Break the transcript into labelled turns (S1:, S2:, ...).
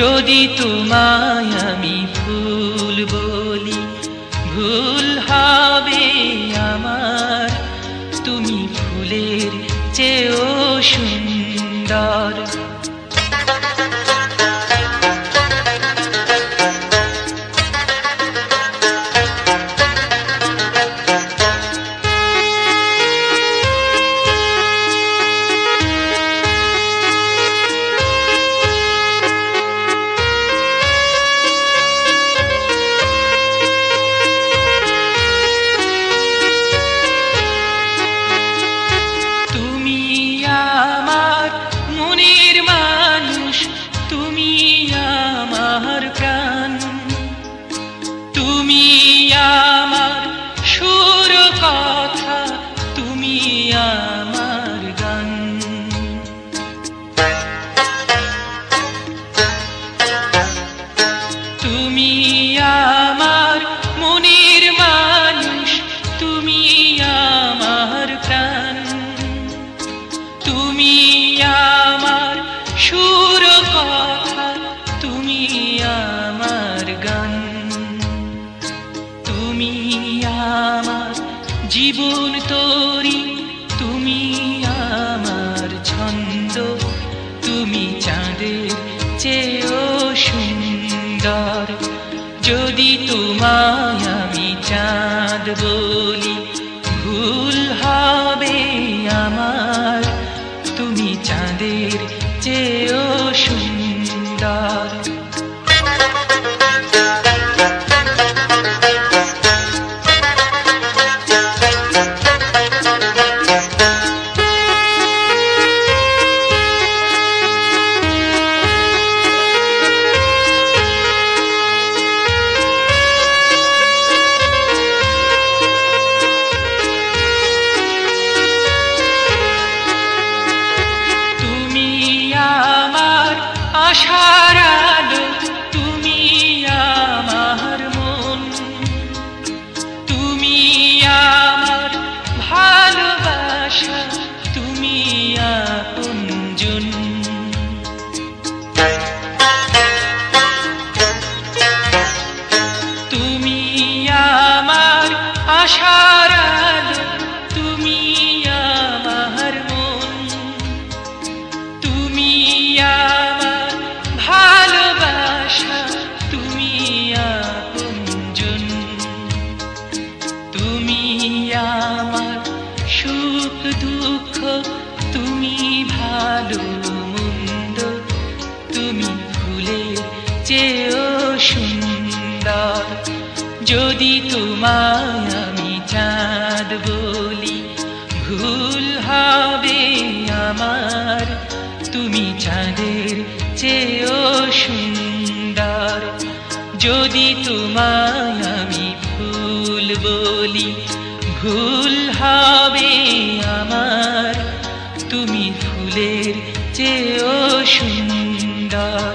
S1: যদি তোমায় আমি ফুল বলি ভুল হবে আমার, তুমি ফুলের চেয়েও সুন্দর। তুমি আমার সুর কথা, তুমি আমার গান। তুমি আমার মনের মানুষ, তুমি আমার প্রাণ। তুমি আমার সুর কথা, তুমি আমার গান। তুমি আমার জীবন তরি, তুমি আমার ছন্দ, তুমি চাঁদের চেয়েও সুন্দর। যদি তোমায় আমি চাঁদ বলি ভুল হবে আমার, তুমি চাঁদের চেয়েও সুন্দর। আশার আলো, তুমি আমার মন, তুমি আমার ভালোবাসা, তুমি আপনজন। তুমি আমার আশার আলো, তুমি আমার মন, তুমি আমার ভালোবাসা, তুমি আপনজন। তুমি আমার সুখ দুঃখ, তুমি ভালো মন্দ, তুমি ফুলের চেয়েও সুন্দর। যদি তোমায় আমি চাঁদ বলি ভুল হবে আমার, তুমি চাঁদের চেয়েও সুন্দর। যদি তোমায় আমি ফুল বলি ভুল হবে আমার, তুমি ফুলের চেয়েও সুন্দর।